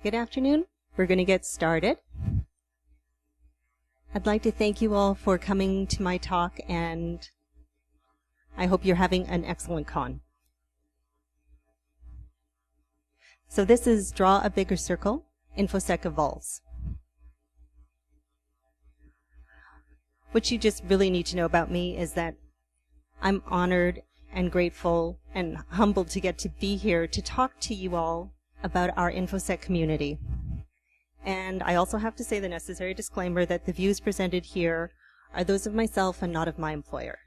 Good afternoon. We're going to get started. I'd like to thank you all for coming to my talk, and I hope you're having an excellent con. So this is Draw a Bigger Circle, InfoSec Evolves. What you just really need to know about me is that I'm honored and grateful and humbled to get to be here to talk to you all about our InfoSec community. And I also have to say the necessary disclaimer that the views presented here are those of myself and not of my employer.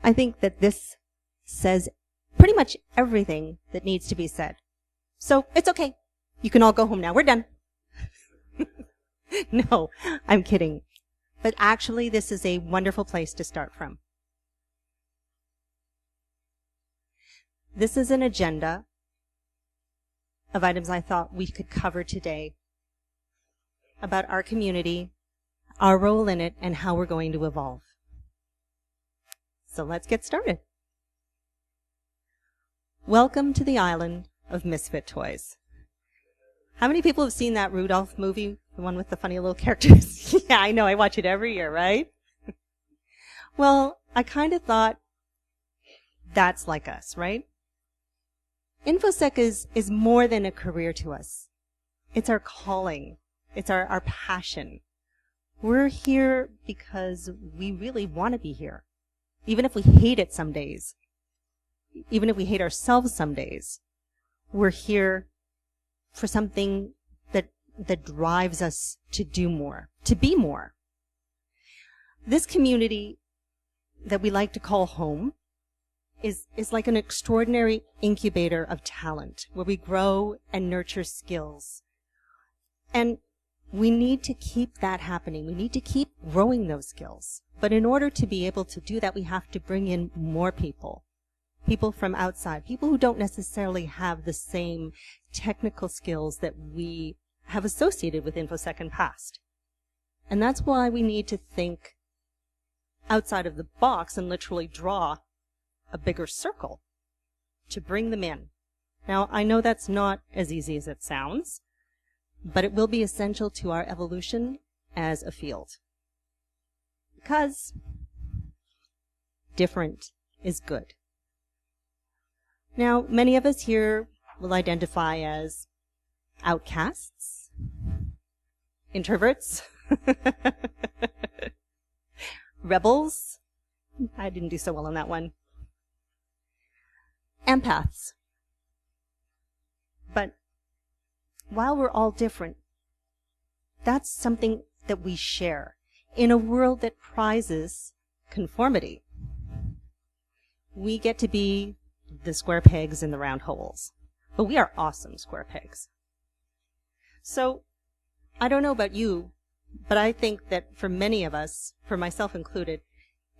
I think that this says pretty much everything that needs to be said. So it's okay. You can all go home now. We're done. No, I'm kidding. But actually, this is a wonderful place to start from. This is an agenda of items I thought we could cover today about our community, our role in it, and how we're going to evolve. So let's get started. Welcome to the island of MISFIT toys. How many people have seen that Rudolph movie? The one with the funny little characters? Yeah, I know. I watch it every year, right? Well, I kind of thought that's like us, right? InfoSec is more than a career to us. It's our calling. It's our passion. We're here because we really want to be here. Even if we hate it some days. Even if we hate ourselves some days. We're here for something that drives us to do more, to be more. This community that we like to call home is like an extraordinary incubator of talent where we grow and nurture skills. And we need to keep that happening. We need to keep growing those skills. But in order to be able to do that, we have to bring in more people. People from outside, people who don't necessarily have the same technical skills that we have associated with InfoSec in past. And that's why we need to think outside of the box and literally draw a bigger circle to bring them in. Now, I know that's not as easy as it sounds, but it will be essential to our evolution as a field. Because different is good. Now, many of us here will identify as outcasts, introverts, rebels. I didn't do so well on that one. Empaths. But while we're all different, that's something that we share in a world that prizes conformity. We get to be the square pegs in the round holes. But we are awesome square pegs. So, I don't know about you, but I think that for many of us, for myself included,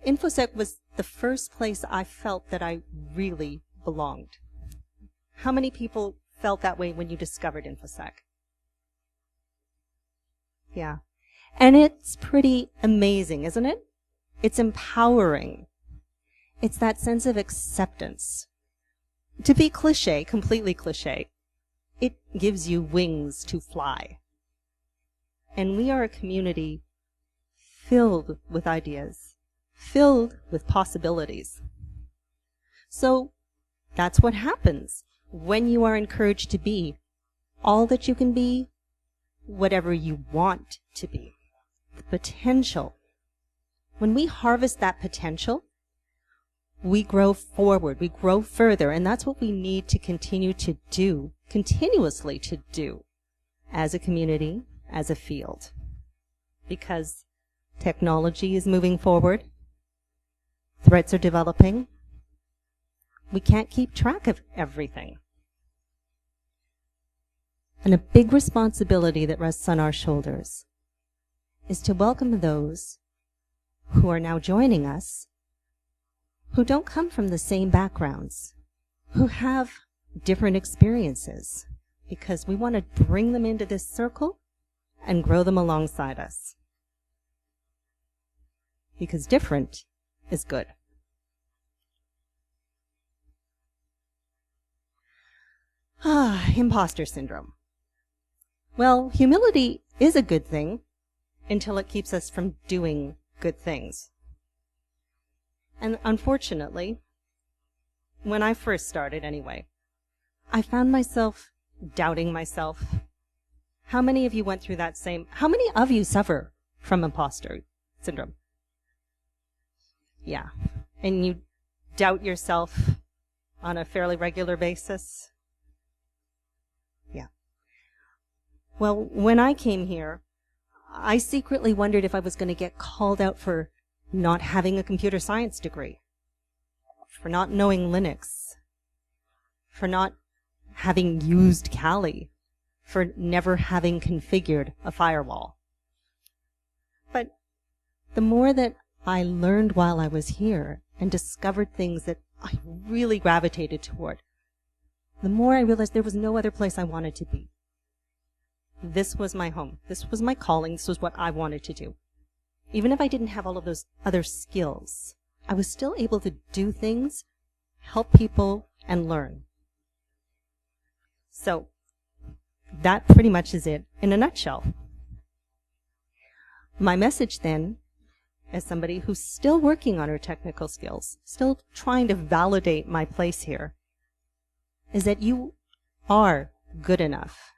InfoSec was the first place I felt that I really belonged. How many people felt that way when you discovered InfoSec? Yeah. And it's pretty amazing, isn't it? It's empowering. It's that sense of acceptance. To be cliche, completely cliche, it gives you wings to fly. And we are a community filled with ideas, filled with possibilities. So that's what happens when you are encouraged to be all that you can be, whatever you want to be. The potential. When we harvest that potential, we grow forward, we grow further, and that's what we need to continue to do, continuously to do, as a community, as a field. Because technology is moving forward, threats are developing, we can't keep track of everything. And a big responsibility that rests on our shoulders is to welcome those who are now joining us who don't come from the same backgrounds, who have different experiences, because we want to bring them into this circle and grow them alongside us. Because different is good. Imposter syndrome. Well, humility is a good thing until it keeps us from doing good things. And unfortunately, when I first started anyway, I found myself doubting myself. How many of you went through that same? How many of you suffer from imposter syndrome? Yeah. And you doubt yourself on a fairly regular basis? Yeah. Well, when I came here, I secretly wondered if I was going to get called out for not having a computer science degree, for not knowing Linux, for not having used Kali, for never having configured a firewall. But the more that I learned while I was here and discovered things that I really gravitated toward, the more I realized there was no other place I wanted to be. This was my home. This was my calling. This was what I wanted to do. Even if I didn't have all of those other skills, I was still able to do things, help people, and learn. So that pretty much is it in a nutshell. My message then, as somebody who's still working on her technical skills, still trying to validate my place here, is that you are good enough.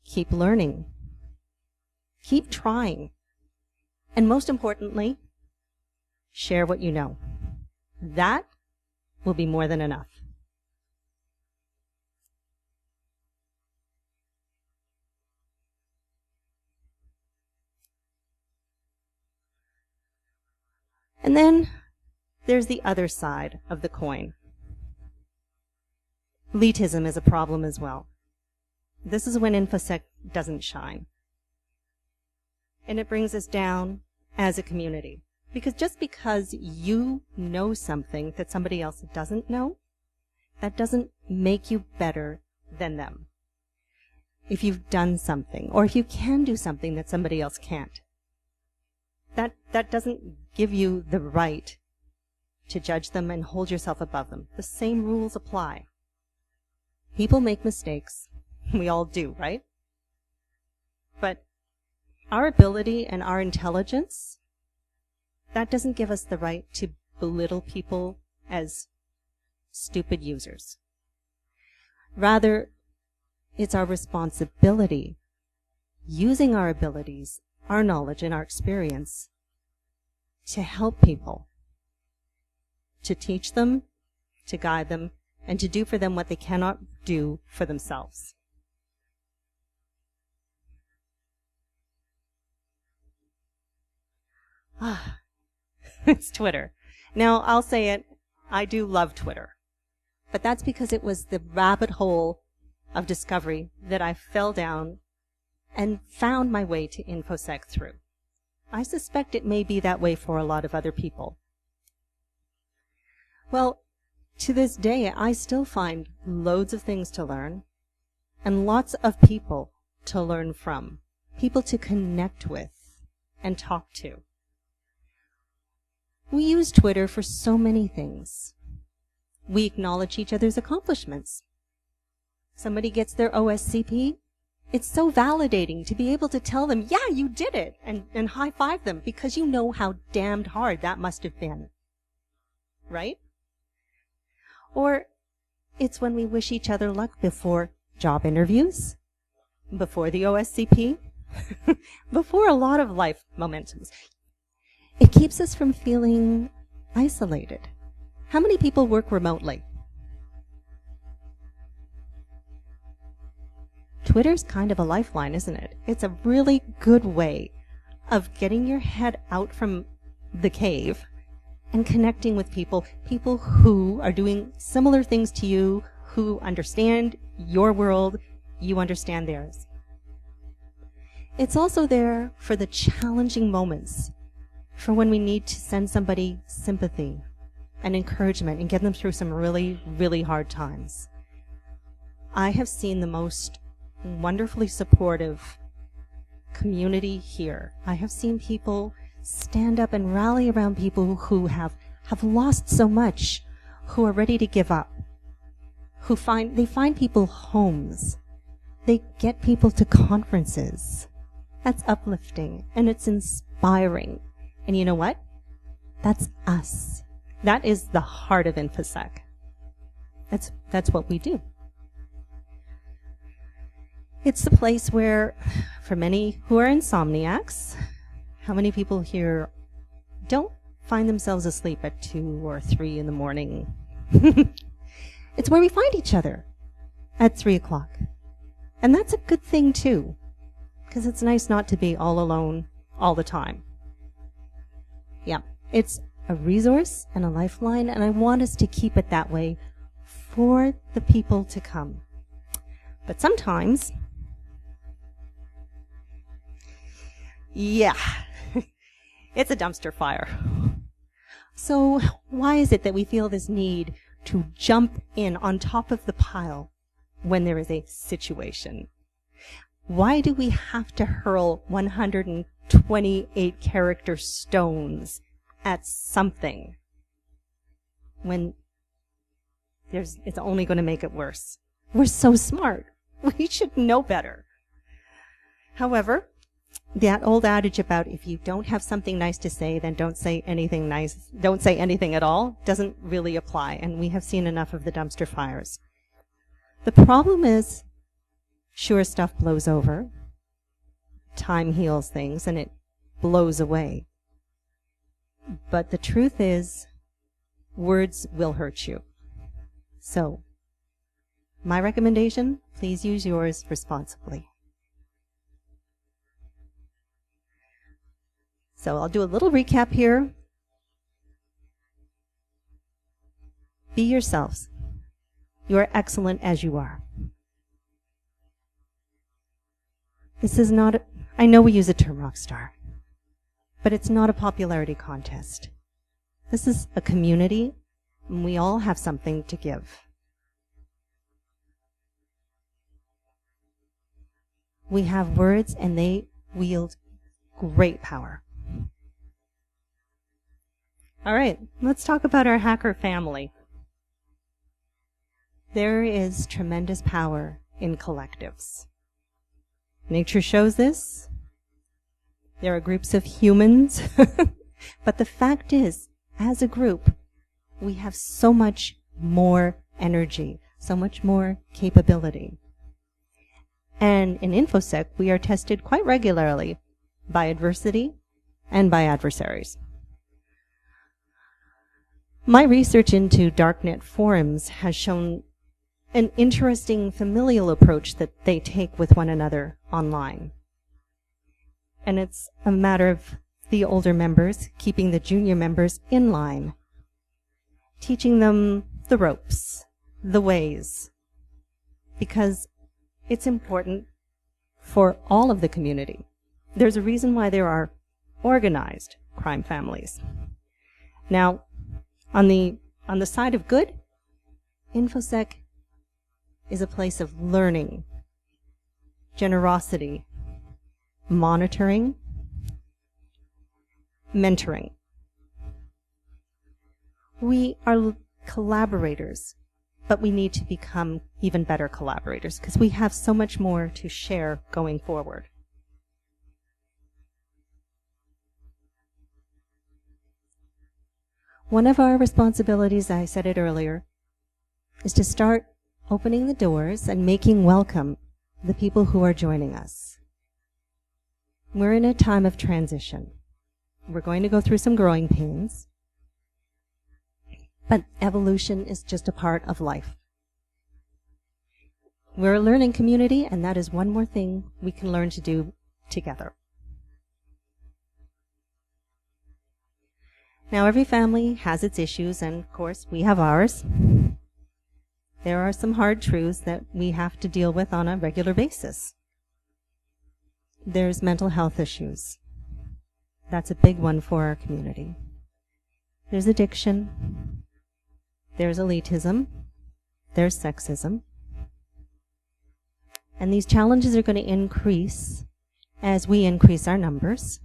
Keep learning. Keep trying. And most importantly, share what you know. That will be more than enough. And then there's the other side of the coin. Elitism is a problem as well. This is when InfoSec doesn't shine. And it brings us down as a community. Because just because you know something that somebody else doesn't know, that doesn't make you better than them. If you've done something, or if you can do something that somebody else can't, that doesn't give you the right to judge them and hold yourself above them. The same rules apply. People make mistakes. We all do, right? But our ability and our intelligence, that doesn't give us the right to belittle people as stupid users. Rather, it's our responsibility, using our abilities, our knowledge, and our experience to help people, to teach them, to guide them, and to do for them what they cannot do for themselves. It's Twitter. Now, I'll say it, I do love Twitter. But that's because it was the rabbit hole of discovery that I fell down and found my way to InfoSec through. I suspect it may be that way for a lot of other people. Well, to this day, I still find loads of things to learn and lots of people to learn from, people to connect with and talk to. We use Twitter for so many things. We acknowledge each other's accomplishments. Somebody gets their OSCP. It's so validating to be able to tell them, yeah, you did it, and high-five them because you know how damned hard that must have been. Right? Or it's when we wish each other luck before job interviews, before the OSCP, before a lot of life momentums. It keeps us from feeling isolated. How many people work remotely? Twitter's kind of a lifeline, isn't it? It's a really good way of getting your head out from the cave and connecting with people who are doing similar things to you, who understand your world, you understand theirs. It's also there for the challenging moments, for when we need to send somebody sympathy and encouragement and get them through some really, really hard times. I have seen the most wonderfully supportive community here. I have seen people stand up and rally around people who have lost so much, who are ready to give up, they find people homes. They get people to conferences. That's uplifting and it's inspiring. And you know what? That's us. That is the heart of InfoSec. That's what we do. It's the place where, for many who are insomniacs, how many people here don't find themselves asleep at 2 or 3 in the morning? It's where we find each other at 3 o'clock. And that's a good thing too, because it's nice not to be all alone all the time. Yeah, it's a resource and a lifeline, and I want us to keep it that way for the people to come. But sometimes, yeah, it's a dumpster fire. So why is it that we feel this need to jump in on top of the pile when there is a situation? Why do we have to hurl 128 character stones at something when it's only going to make it worse? We're so smart. We should know better. However, that old adage about if you don't have something nice to say, then don't say anything nice, don't say anything at all, doesn't really apply, and we have seen enough of the dumpster fires. The problem is, sure, stuff blows over, time heals things, and it blows away. But the truth is, words will hurt you. So, my recommendation, please use yours responsibly. So I'll do a little recap here. Be yourselves. You are excellent as you are. This is not, I know we use the term rock star, but it's not a popularity contest. This is a community, and we all have something to give. We have words, and they wield great power. All right, let's talk about our hacker family. There is tremendous power in collectives. Nature shows this. There are groups of humans. But the fact is, as a group, we have so much more energy, so much more capability. And in InfoSec, we are tested quite regularly by adversity and by adversaries. My research into darknet forums has shown an interesting familial approach that they take with one another online. And it's a matter of the older members keeping the junior members in line, teaching them the ropes, the ways, because it's important for all of the community. There's a reason why there are organized crime families. Now, on the side of good, InfoSec is a place of learning, generosity, monitoring, mentoring. We are collaborators, but we need to become even better collaborators because we have so much more to share going forward. One of our responsibilities, I said it earlier, is to start opening the doors and making welcome the people who are joining us. We're in a time of transition. We're going to go through some growing pains, but evolution is just a part of life. We're a learning community, and that is one more thing we can learn to do together. Now, every family has its issues, and of course, we have ours. There are some hard truths that we have to deal with on a regular basis. There's mental health issues. That's a big one for our community. There's addiction. There's elitism. There's sexism. And these challenges are going to increase as we increase our numbers,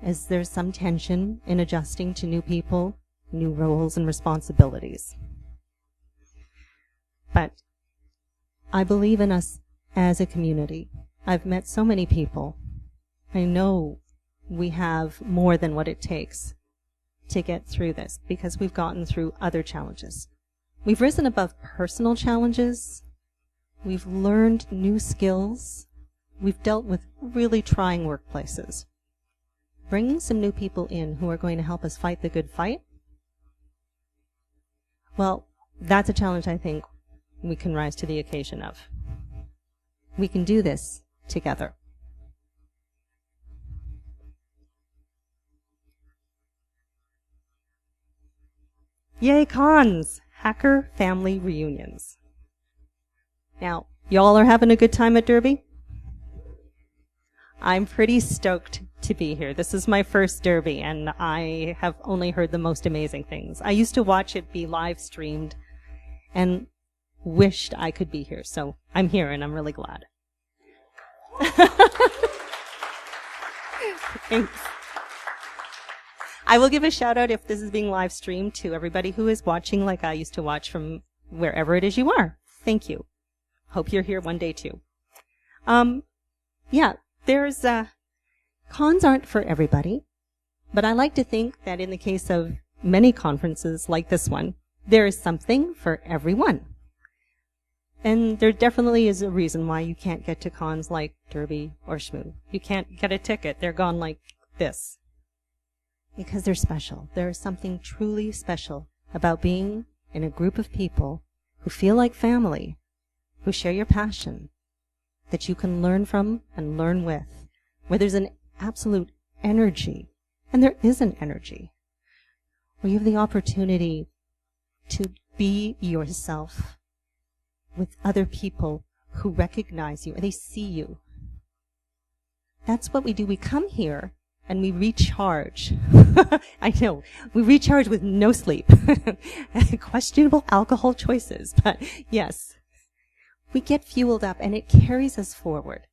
as there's some tension in adjusting to new people, new roles and responsibilities. But I believe in us as a community. I've met so many people. I know we have more than what it takes to get through this because we've gotten through other challenges. We've risen above personal challenges. We've learned new skills. We've dealt with really trying workplaces. Bringing some new people in who are going to help us fight the good fight, well, that's a challenge I think we can rise to the occasion of. We can do this together. Yay, cons! Hacker family reunions. Now, y'all are having a good time at Derby? I'm pretty stoked to be here. This is my first Derby, and I have only heard the most amazing things. I used to watch it be live streamed and wished I could be here, so I'm here and I'm really glad. Thanks. I will give a shout out if this is being live streamed to everybody who is watching like I used to watch from wherever it is you are. Thank you. Hope you're here one day too. Yeah, there's, cons aren't for everybody, but I like to think that in the case of many conferences like this one, there is something for everyone. And there definitely is a reason why you can't get to cons like Derby or Shmoo. You can't get a ticket. They're gone like this. Because they're special. There is something truly special about being in a group of people who feel like family, who share your passion, that you can learn from and learn with, where there's an absolute energy, and there is an energy, where you have the opportunity to be yourself with other people who recognize you and they see you. That's what we do. We come here and we recharge. I know, we recharge with no sleep. Questionable alcohol choices, but yes. We get fueled up and it carries us forward.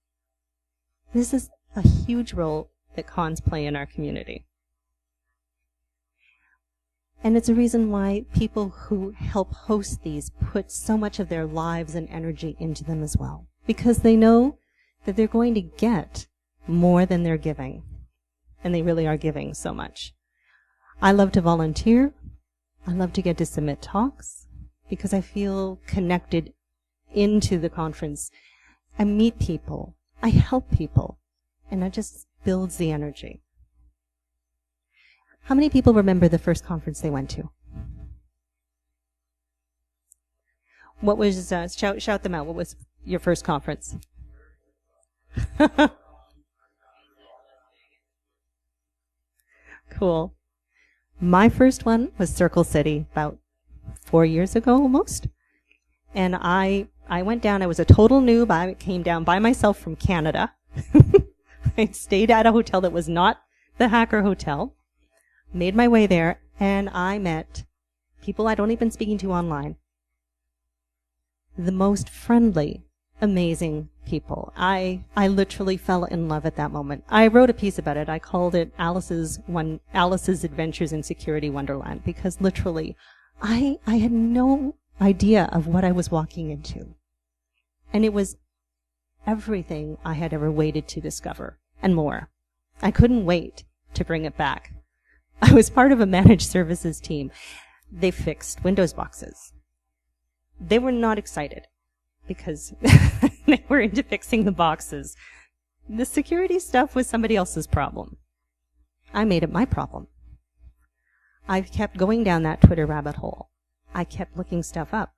This is a huge role that cons play in our community. And it's a reason why people who help host these put so much of their lives and energy into them as well. Because they know that they're going to get more than they're giving. And they really are giving so much. I love to volunteer. I love to get to submit talks because I feel connected into the conference. I meet people. I help people. And that just builds the energy. How many people remember the first conference they went to? What was, shout them out. What was your first conference? Cool. My first one was Circle City about 4 years ago almost. And I went down. I was a total noob. I came down by myself from Canada. I stayed at a hotel that was not the Hacker Hotel. Made my way there, and I met people I'd only been speaking to online. The most friendly, amazing people. I literally fell in love at that moment. I wrote a piece about it. I called it Alice's Adventures in Security Wonderland, because literally, I had no idea of what I was walking into. And it was everything I had ever waited to discover, and more. I couldn't wait to bring it back. I was part of a managed services team. They fixed Windows boxes. They were not excited because they were into fixing the boxes. The security stuff was somebody else's problem. I made it my problem. I kept going down that Twitter rabbit hole. I kept looking stuff up.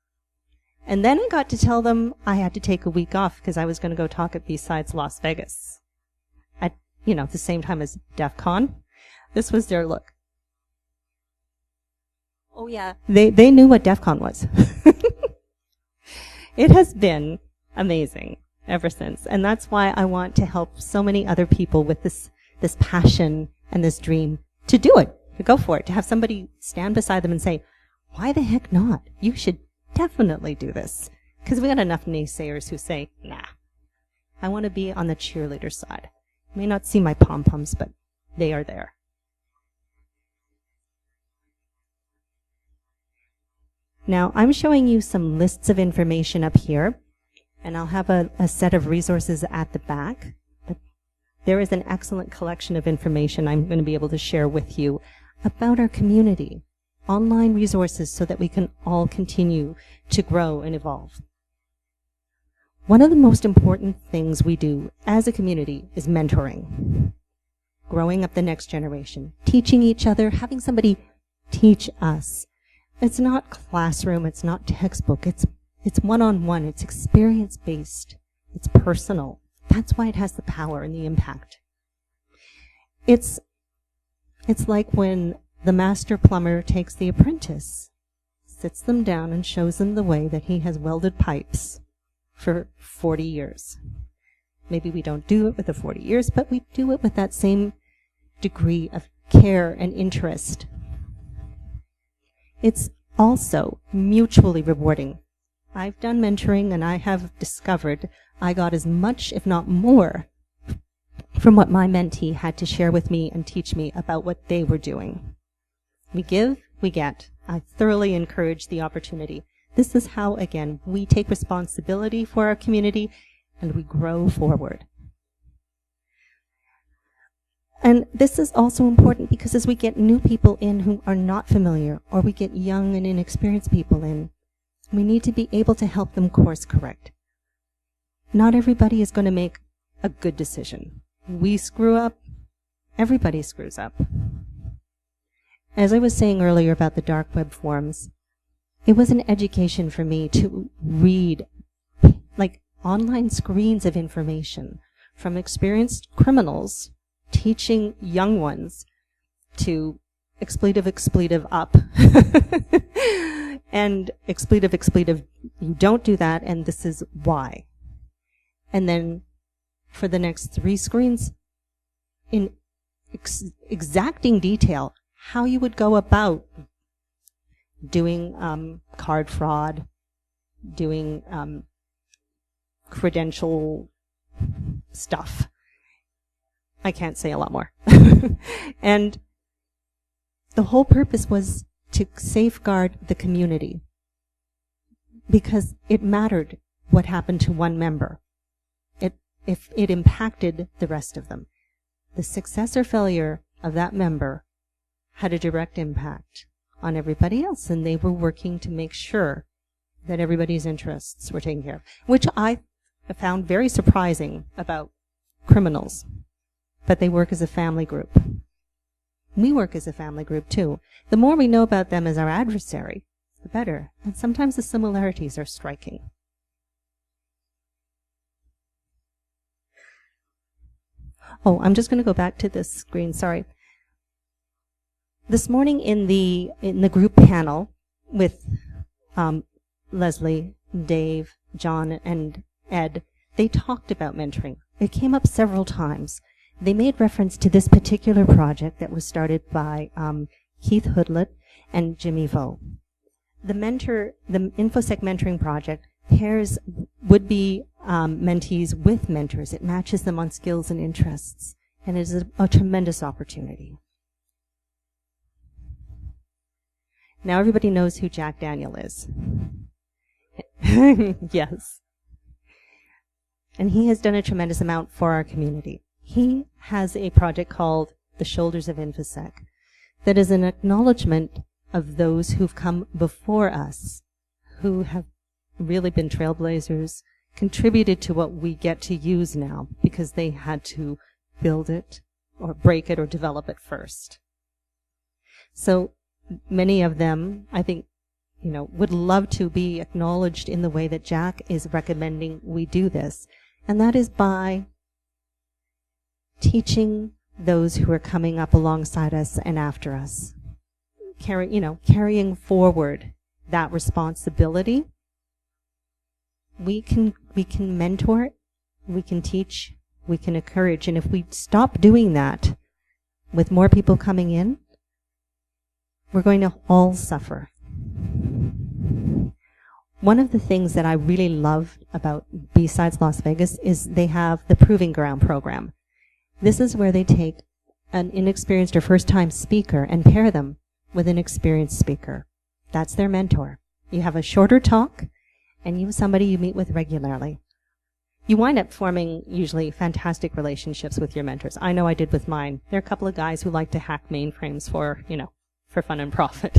And then I got to tell them I had to take a week off because I was going to go talk at Besides Las Vegas at, the same time as DEF CON. This was their look. Oh yeah, they knew what DEF CON was. It has been amazing ever since. And that's why I want to help so many other people with this passion and this dream to do it, to go for it, to have somebody stand beside them and say, why the heck not? You should definitely do this. Because we got enough naysayers who say, nah, I want to be on the cheerleader side. You may not see my pom-poms, but they are there. Now, I'm showing you some lists of information up here And I'll have a set of resources at the back. But there is an excellent collection of information I'm going to be able to share with you about our community, online resources so that we can all continue to grow and evolve. One of the most important things we do as a community is mentoring. Growing up the next generation, teaching each other, having somebody teach us. It's not classroom, it's not textbook, it's one-on-one, it's experience-based, it's personal. That's why it has the power and the impact. It's like when the master plumber takes the apprentice, sits them down and shows them the way that he has welded pipes for 40 years. Maybe we don't do it with the 40 years, but we do it with that same degree of care and interest. It's also mutually rewarding. I've done mentoring and I have discovered I got as much, if not more, from what my mentee had to share with me and teach me about what they were doing. We give, we get. I thoroughly encourage the opportunity. This is how, again, we take responsibility for our community and we grow forward. And this is also important because as we get new people in who are not familiar, or we get young and inexperienced people in, we need to be able to help them course correct. Not everybody is going to make a good decision. We screw up, everybody screws up. As I was saying earlier about the dark web forums, it was an education for me to read like online screens of information from experienced criminals teaching young ones to expletive up and expletive, you don't do that and this is why. And then for the next 3 screens in exacting detail how you would go about doing card fraud, doing credential stuff. I can't say a lot more. And the whole purpose was to safeguard the community because it mattered what happened to one member. If it impacted the rest of them. The success or failure of that member had a direct impact on everybody else, and they were working to make sure that everybody's interests were taken care of, which I found very surprising about criminals. But they work as a family group. We work as a family group too. The more we know about them as our adversary, the better. And sometimes the similarities are striking. Oh, I'm just going to go back to this screen, sorry. This morning in the group panel with Leslie, Dave, John, and Ed, they talked about mentoring. It came up several times. They made reference to this particular project that was started by Keith Hoodlet and Jimmy Vo. The InfoSec mentoring project pairs would-be mentees with mentors. It matches them on skills and interests, and it is a tremendous opportunity. Now everybody knows who Jack Daniel is. Yes. And he has done a tremendous amount for our community. He has a project called The Shoulders of InfoSec that is an acknowledgement of those who've come before us, who have really been trailblazers, contributed to what we get to use now because they had to build it or break it or develop it first. So many of them, I think, would love to be acknowledged in the way that Jack is recommending we do this. And that is by teaching those who are coming up alongside us and after us. Carrying forward that responsibility. We can mentor, we can teach, we can encourage. And if we stop doing that with more people coming in, we're going to all suffer. One of the things that I really love about B-Sides Las Vegas is they have the Proving Ground program. This is where they take an inexperienced or first-time speaker and pair them with an experienced speaker. That's their mentor. You have a shorter talk, and you have somebody you meet with regularly. you wind up forming usually fantastic relationships with your mentors. I know I did with mine. There are a couple of guys who like to hack mainframes for, for fun and profit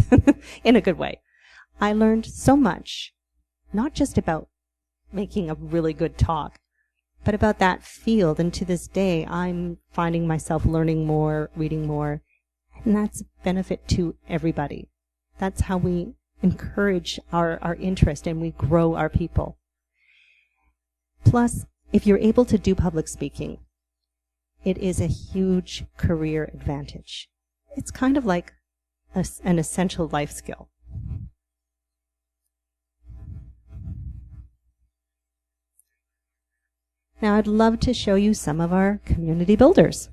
in a good way. I learned so much, not just about making a really good talk, but about that field. And to this day, I'm finding myself learning more, reading more, and that's a benefit to everybody. That's how we encourage our interest and we grow our people. Plus, if you're able to do public speaking, it is a huge career advantage. It's kind of like an essential life skill. Now, I'd love to show you some of our community builders.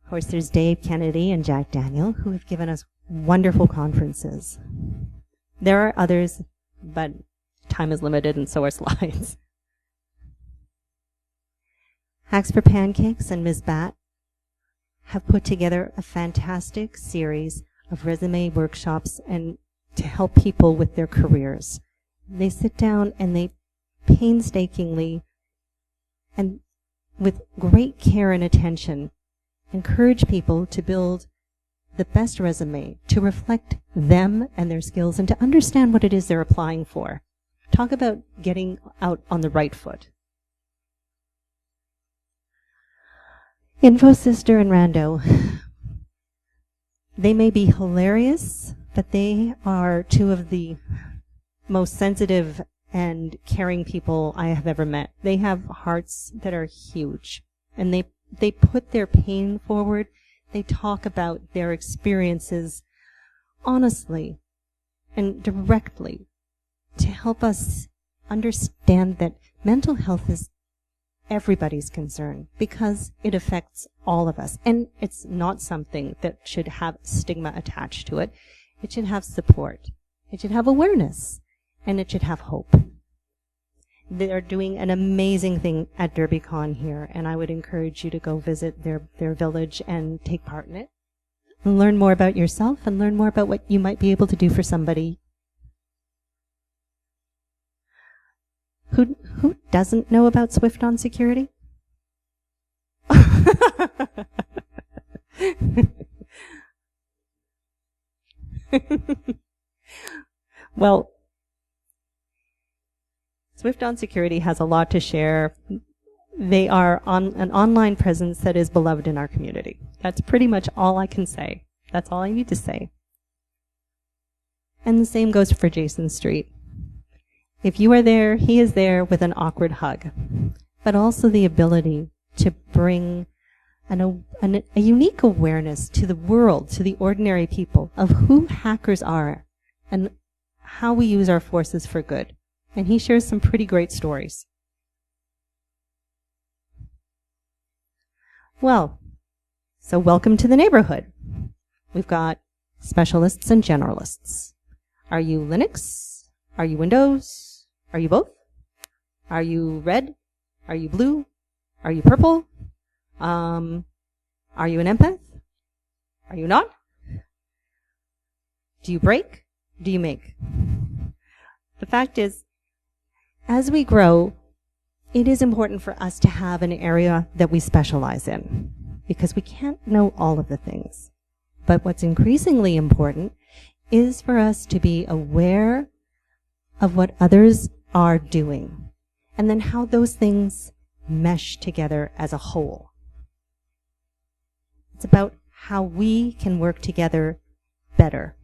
Of course, there's Dave Kennedy and Jack Daniel, who have given us wonderful conferences. There are others, but time is limited and so are slides. Hacks for Pancakes and Ms. Bat have put together a fantastic series of resume workshops and to help people with their careers. They sit down and they painstakingly and with great care and attention encourage people to build the best resume, to reflect them and their skills and to understand what it is they're applying for. Talk about getting out on the right foot. InfoSister and Rando, they may be hilarious, but they are two of the most sensitive and caring people I have ever met. They have hearts that are huge, and they put their pain forward. They talk about their experiences honestly and directly to help us understand that mental health is everybody's concern because it affects all of us. And it's not something that should have stigma attached to it. It should have support. It should have awareness. And it should have hope. They're doing an amazing thing at Derbycon here, and I would encourage you to go visit their village and take part in it. And learn more about yourself and learn more about what you might be able to do for somebody. Who doesn't know about Swift on security? Well, Swift on Security has a lot to share. They are on an online presence that is beloved in our community. That's pretty much all I can say. That's all I need to say. And the same goes for Jason Street. If you are there, he is there with an awkward hug, but also the ability to bring a unique awareness to the world, to the ordinary people, of who hackers are and how we use our forces for good. And he shares some pretty great stories. Well, so welcome to the neighborhood. We've got specialists and generalists. Are you Linux? Are you Windows? Are you both? Are you red? Are you blue? Are you purple? Are you an empath? Are you not? Do you break? Do you make? The fact is, as we grow, it is important for us to have an area that we specialize in, because we can't know all of the things. But what's increasingly important is for us to be aware of what others are doing, and then how those things mesh together as a whole. It's about how we can work together better.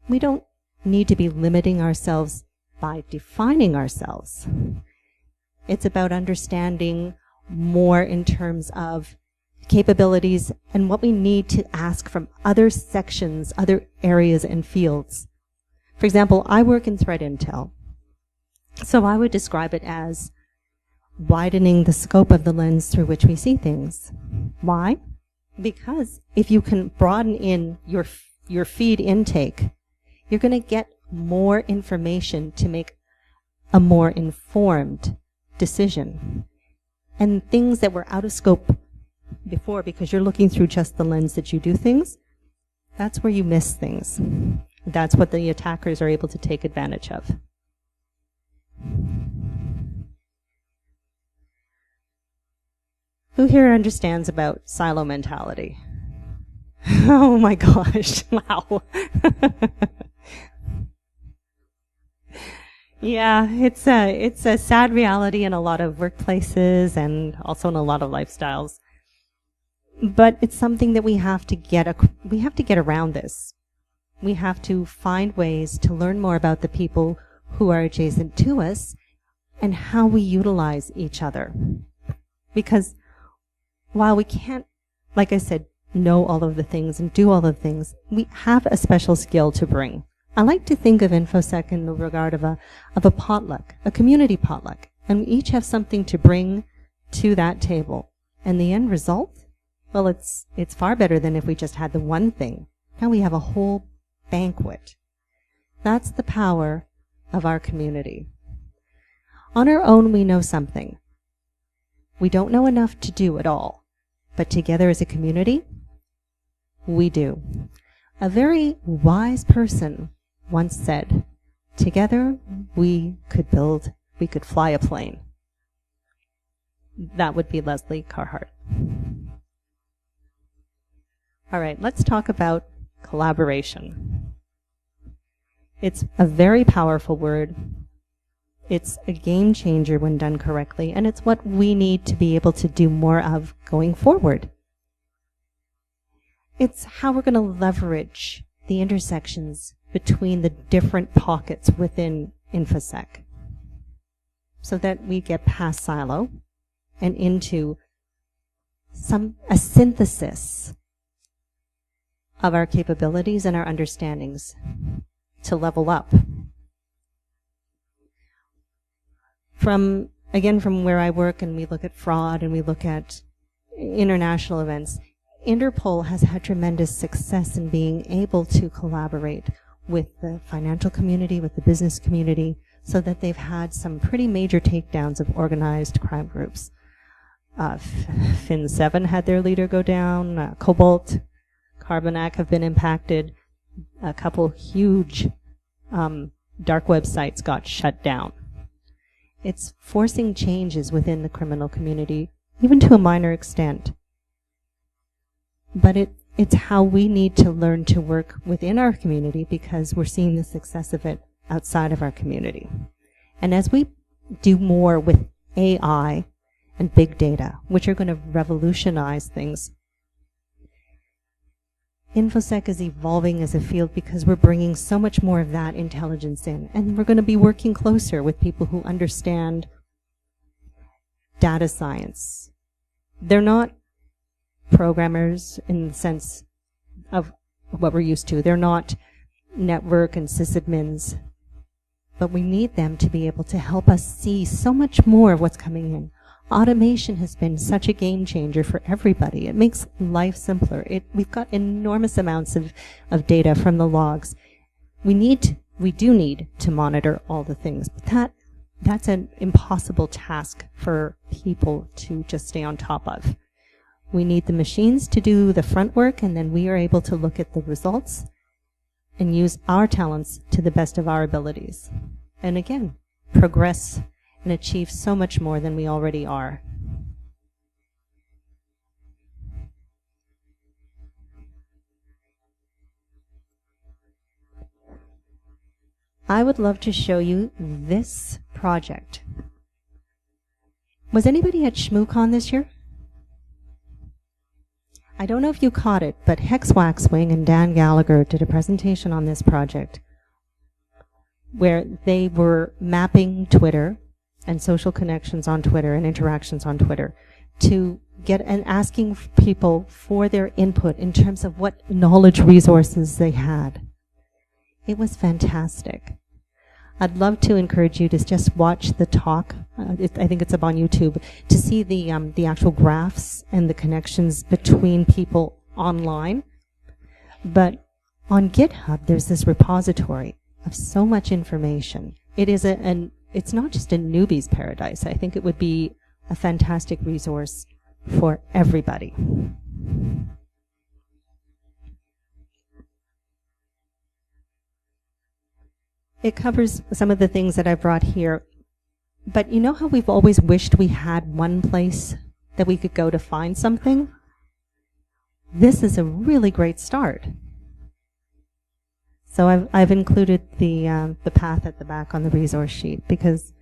We don't need to be limiting ourselves by defining ourselves. It's about understanding more in terms of capabilities and what we need to ask from other sections, other areas and fields. For example, I work in threat intel. So I would describe it as widening the scope of the lens through which we see things. Why? Because if you can broaden in your feed intake, you're going to get more information to make a more informed decision. And things that were out of scope before, because you're looking through just the lens that you do things, that's where you miss things. That's what the attackers are able to take advantage of. Who here understands about silo mentality? Oh my gosh, wow. Yeah, it's a sad reality in a lot of workplaces and also in a lot of lifestyles. But it's something that we have to get around this. We have to find ways to learn more about the people who are adjacent to us and how we utilize each other. Because while we can't, like I said, know all of the things and do all the things, we have a special skill to bring. I like to think of InfoSec in the regard of a potluck, a community potluck, and we each have something to bring to that table. And the end result, well, it's far better than if we just had the one thing. Now we have a whole banquet. That's the power of our community. On our own, we know something. We don't know enough to do it all, but together as a community, we do. A very wise person once said, together we could fly a plane. That would be Leslie Carhart. All right, let's talk about collaboration. It's a very powerful word. It's a game changer when done correctly, and it's what we need to be able to do more of going forward. It's how we're going to leverage the intersections between the different pockets within InfoSec so that we get past silo and into a synthesis of our capabilities and our understandings to level up. From where I work and we look at fraud and we look at international events, Interpol has had tremendous success in being able to collaborate with the financial community, with the business community, so that they've had some pretty major takedowns of organized crime groups. Fin7 had their leader go down, Cobalt, Carbonac have been impacted, a couple huge dark websites got shut down. It's forcing changes within the criminal community, even to a minor extent. But it's how we need to learn to work within our community because we're seeing the success of it outside of our community. And as we do more with AI and big data, which are going to revolutionize things, InfoSec is evolving as a field because we're bringing so much more of that intelligence in. And we're going to be working closer with people who understand data science. They're not programmers in the sense of what we're used to. They're not network and sysadmins. But we need them to be able to help us see so much more of what's coming in. Automation has been such a game changer for everybody. It makes life simpler. We've got enormous amounts of data from the logs. We do need to monitor all the things, but that's an impossible task for people to just stay on top of. We need the machines to do the front work, and then we are able to look at the results and use our talents to the best of our abilities. And again, progress and achieve so much more than we already are. I would love to show you this project. Was anybody at ShmooCon this year? I don't know if you caught it, but Hex Waxwing and Dan Gallagher did a presentation on this project where they were mapping Twitter and social connections on Twitter and interactions on Twitter to get and asking people for their input in terms of what knowledge resources they had. It was fantastic. I'd love to encourage you to just watch the talk. I think it's up on YouTube to see the actual graphs and the connections between people online. But on GitHub, there's this repository of so much information. It is it's not just a newbie's paradise. I think it would be a fantastic resource for everybody. It covers some of the things that I brought here. But you know how we've always wished we had one place that we could go to find something, this is a really great start. So I've included the path at the back on the resource sheet because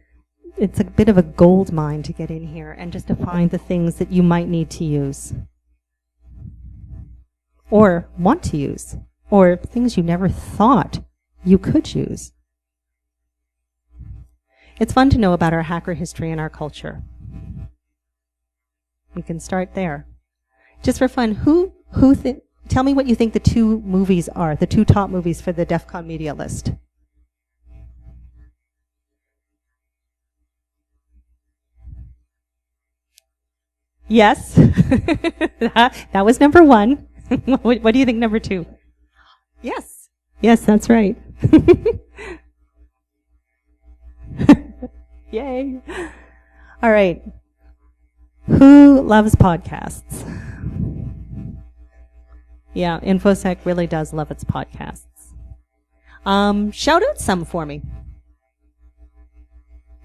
it's a bit of a gold mine to get in here and just to find the things that you might need to use or want to use or things you never thought you could use. It's fun to know about our hacker history and our culture. We can start there. Just for fun, tell me what you think the two movies are, the two top movies for the DEF CON media list. Yes, that was number one. What do you think number two? Yes. Yes, that's right. Yay. All right. Who loves podcasts? Yeah, InfoSec really does love its podcasts. Shout out some for me.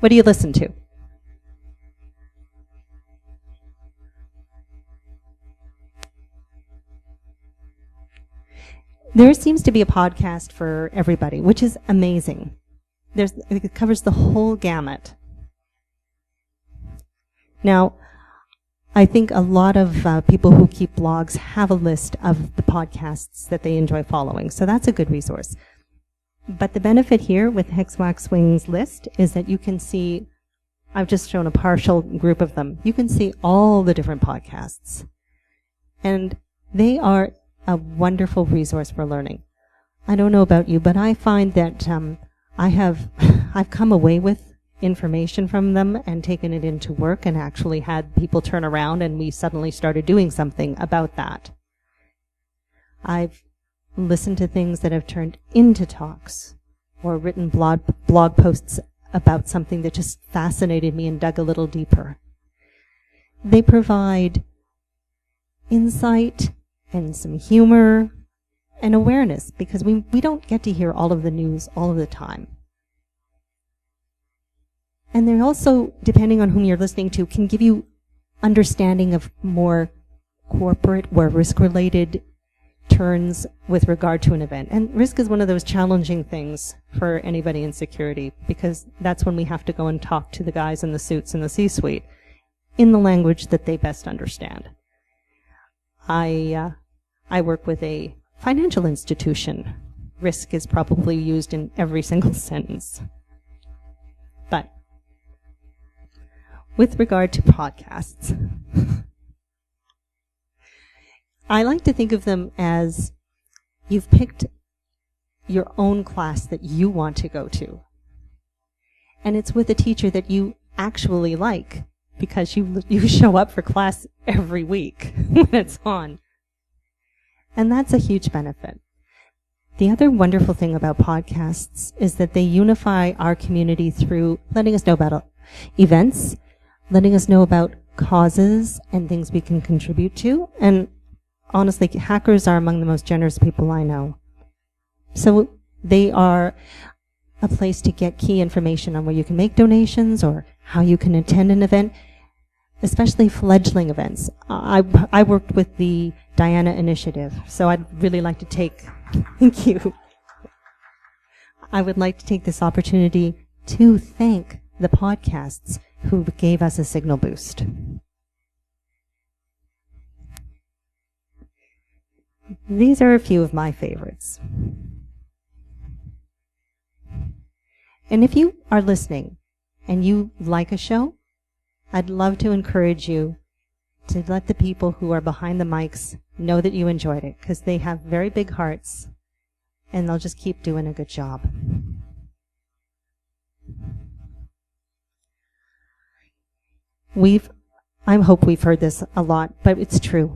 What do you listen to? There seems to be a podcast for everybody, which is amazing. It covers the whole gamut. Now, I think a lot of people who keep blogs have a list of the podcasts that they enjoy following, so that's a good resource. But the benefit here with Hexwaxwing's list is that you can see, I've just shown a partial group of them, you can see all the different podcasts. And they are a wonderful resource for learning. I don't know about you, but I find that I've come away with information from them and taken it into work and actually had people turn around and we suddenly started doing something about that. I've listened to things that have turned into talks or written blog posts about something that just fascinated me and dug a little deeper. They provide insight and some humor and awareness because we don't get to hear all of the news all of the time. And they also, depending on whom you're listening to, can give you understanding of more corporate or risk-related turns with regard to an event. And risk is one of those challenging things for anybody in security because that's when we have to go and talk to the guys in the suits in the C-suite in the language that they best understand. I work with a financial institution. Risk is probably used in every single sentence. But with regard to podcasts, I like to think of them as you've picked your own class that you want to go to. And it's with a teacher that you actually like because you show up for class every week when it's on. And that's a huge benefit. The other wonderful thing about podcasts is that they unify our community through letting us know about events, letting us know about causes and things we can contribute to. And honestly, hackers are among the most generous people I know. So they are a place to get key information on where you can make donations or how you can attend an event, especially fledgling events. I worked with the Diana Initiative, so I'd really like to take, thank you. I would like to take this opportunity to thank the podcasts who gave us a signal boost. These are a few of my favorites. And if you are listening and you like a show, I'd love to encourage you to let the people who are behind the mics know that you enjoyed it, because they have very big hearts and they'll just keep doing a good job. I hope we've heard this a lot, but it's true.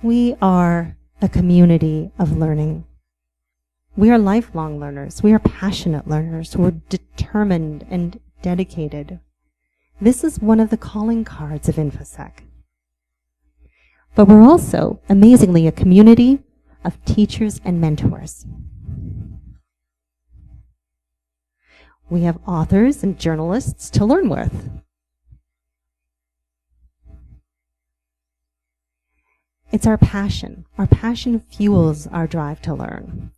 We are a community of learning. We are lifelong learners. We are passionate learners. We're determined and dedicated. This is one of the calling cards of InfoSec. But we're also, amazingly, a community of teachers and mentors. We have authors and journalists to learn with. It's our passion. Our passion fuels our drive to learn.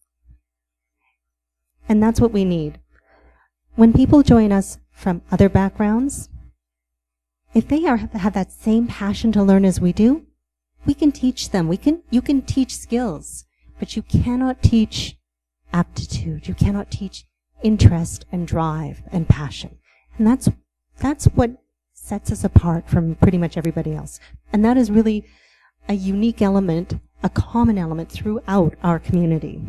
And that's what we need. When people join us from other backgrounds, if they have that same passion to learn as we do, we can teach them. You can teach skills, but you cannot teach aptitude. You cannot teach interest and drive and passion. And that's what sets us apart from pretty much everybody else. And that is really a unique element, a common element throughout our community.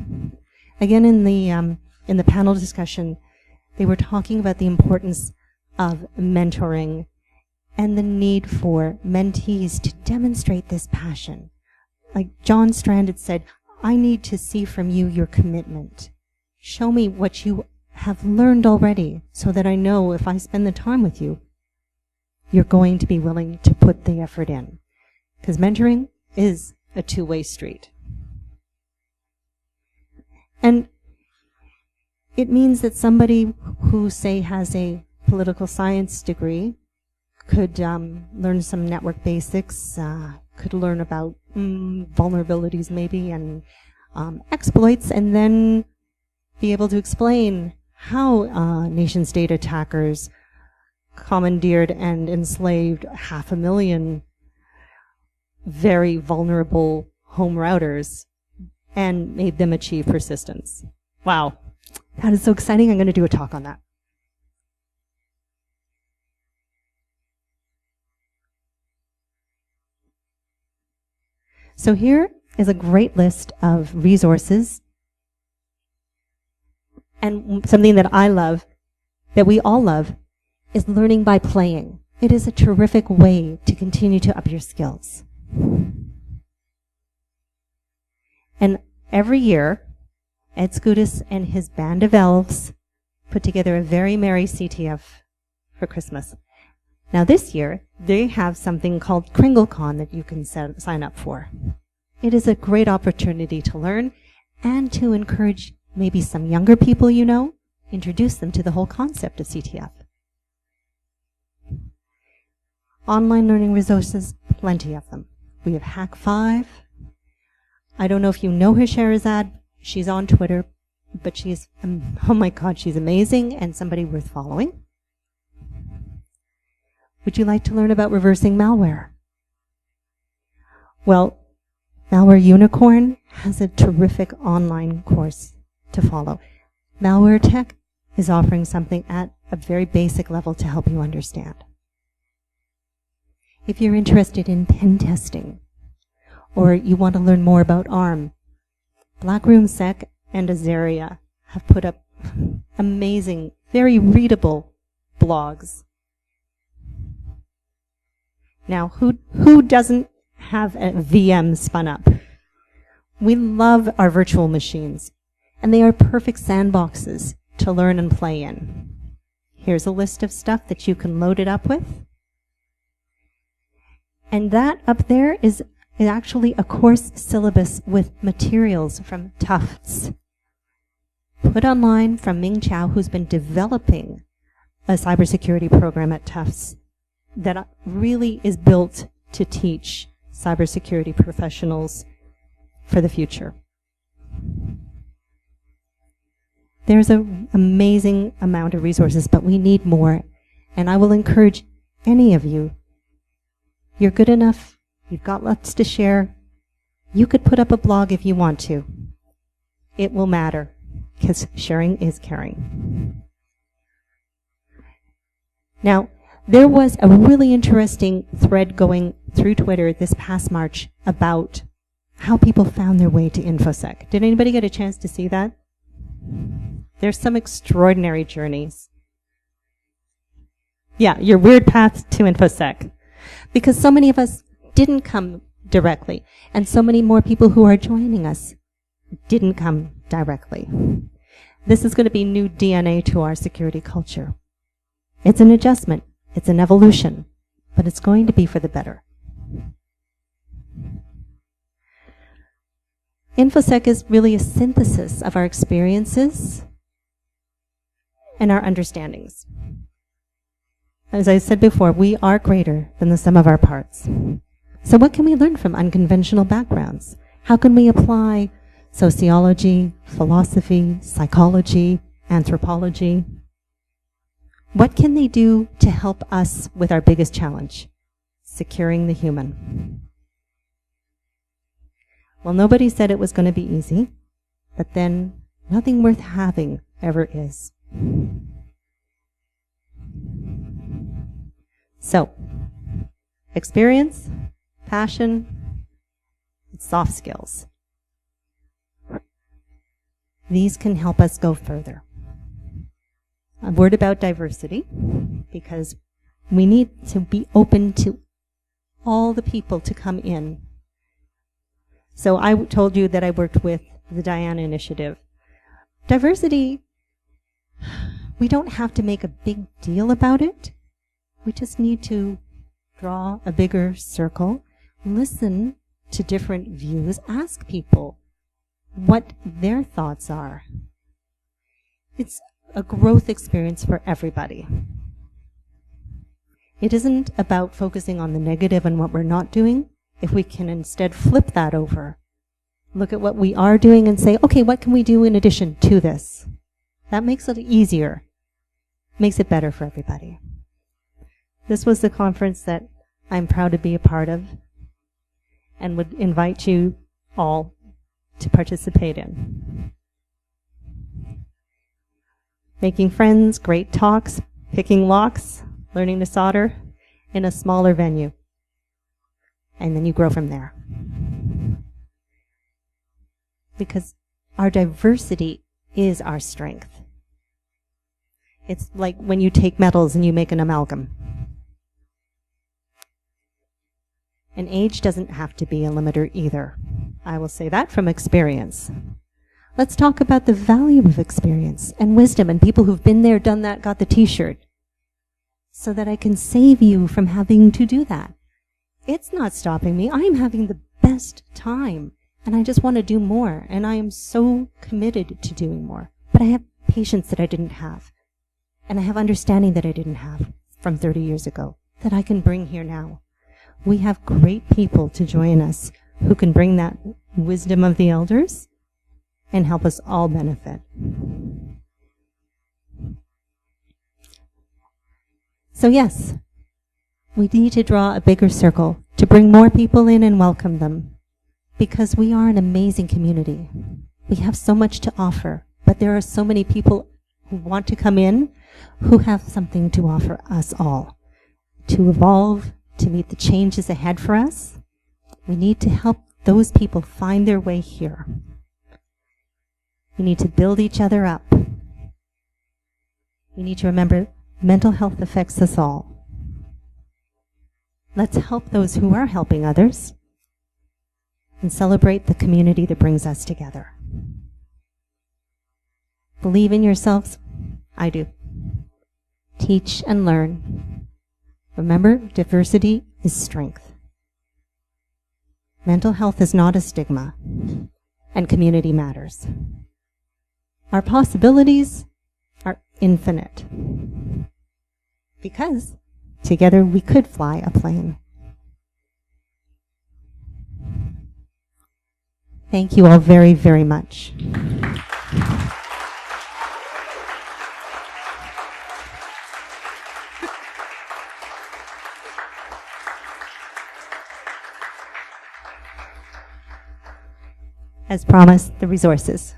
Again, in the panel discussion, they were talking about the importance of mentoring and the need for mentees to demonstrate this passion. Like John Stranded said, I need to see from you your commitment. Show me what you have learned already so that I know if I spend the time with you, you're going to be willing to put the effort in. Because mentoring is a two-way street. And it means that somebody who, say, has a political science degree could learn some network basics, could learn about vulnerabilities maybe and exploits, and then be able to explain how nation-state attackers commandeered and enslaved 500,000 very vulnerable home routers and made them achieve persistence. Wow, that is so exciting. I'm going to do a talk on that. So here is a great list of resources, and something that I love, that we all love, is learning by playing. It is a terrific way to continue to up your skills. And every year, Ed Skoudas and his band of elves put together a very merry CTF for Christmas. Now this year, they have something called KringleCon that you can sign up for. It is a great opportunity to learn and to encourage maybe some younger people you know, introduce them to the whole concept of CTF. Online learning resources, plenty of them. We have Hack 5. I don't know if you know her, Sherazad. She's on Twitter, but she's, oh my God, she's amazing and somebody worth following. Would you like to learn about reversing malware? Well, Malware Unicorn has a terrific online course to follow. Malware Tech is offering something at a very basic level to help you understand. If you're interested in pen testing, or you want to learn more about ARM, BlackroomSec and Azaria have put up amazing, very readable blogs. Now, who doesn't have a VM spun up? We love our virtual machines, and they are perfect sandboxes to learn and play in. Here's a list of stuff that you can load it up with. And that up there is actually a course syllabus with materials from Tufts, put online from Ming Chow, who's been developing a cybersecurity program at Tufts that really is built to teach cybersecurity professionals for the future. There's an amazing amount of resources, but we need more. And I will encourage any of you, you're good enough, you've got lots to share, you could put up a blog if you want to. It will matter, because sharing is caring. Now, there was a really interesting thread going through Twitter this past March about how people found their way to InfoSec. Did anybody get a chance to see that? There's some extraordinary journeys. Yeah, your weird path to InfoSec. Because so many of us didn't come directly, and so many more people who are joining us didn't come directly. This is going to be new DNA to our security culture. It's an adjustment. It's an evolution, but it's going to be for the better. InfoSec is really a synthesis of our experiences and our understandings. As I said before, we are greater than the sum of our parts. So what can we learn from unconventional backgrounds? How can we apply sociology, philosophy, psychology, anthropology? What can they do to help us with our biggest challenge? Securing the human. Well, nobody said it was going to be easy, but then nothing worth having ever is. So, experience, passion, and soft skills. These can help us go further. A word about diversity, because we need to be open to all the people to come in. So I told you that I worked with the Diana Initiative. Diversity, we don't have to make a big deal about it. We just need to draw a bigger circle, listen to different views, ask people what their thoughts are. It's a growth experience for everybody. It isn't about focusing on the negative and what we're not doing. If we can instead flip that over, look at what we are doing and say, okay, what can we do in addition to this? That makes it easier, makes it better for everybody. This was the conference that I'm proud to be a part of and would invite you all to participate in. Making friends, great talks, picking locks, learning to solder in a smaller venue. And then you grow from there. Because our diversity is our strength. It's like when you take metals and you make an amalgam. And age doesn't have to be a limiter either. I will say that from experience. Let's talk about the value of experience and wisdom and people who've been there, done that, got the t-shirt, so that I can save you from having to do that. It's not stopping me. I am having the best time, and I just want to do more, and I am so committed to doing more. But I have patience that I didn't have, and I have understanding that I didn't have from 30 years ago that I can bring here now. We have great people to join us who can bring that wisdom of the elders and help us all benefit. So yes, we need to draw a bigger circle to bring more people in and welcome them, because we are an amazing community. We have so much to offer, but there are so many people who want to come in who have something to offer us all. To evolve, to meet the changes ahead for us, we need to help those people find their way here. We need to build each other up. We need to remember mental health affects us all. Let's help those who are helping others and celebrate the community that brings us together. Believe in yourselves. I do. Teach and learn. Remember, diversity is strength. Mental health is not a stigma, and community matters. Our possibilities are infinite, because together we could fly a plane. Thank you all very, very much. As promised, the resources.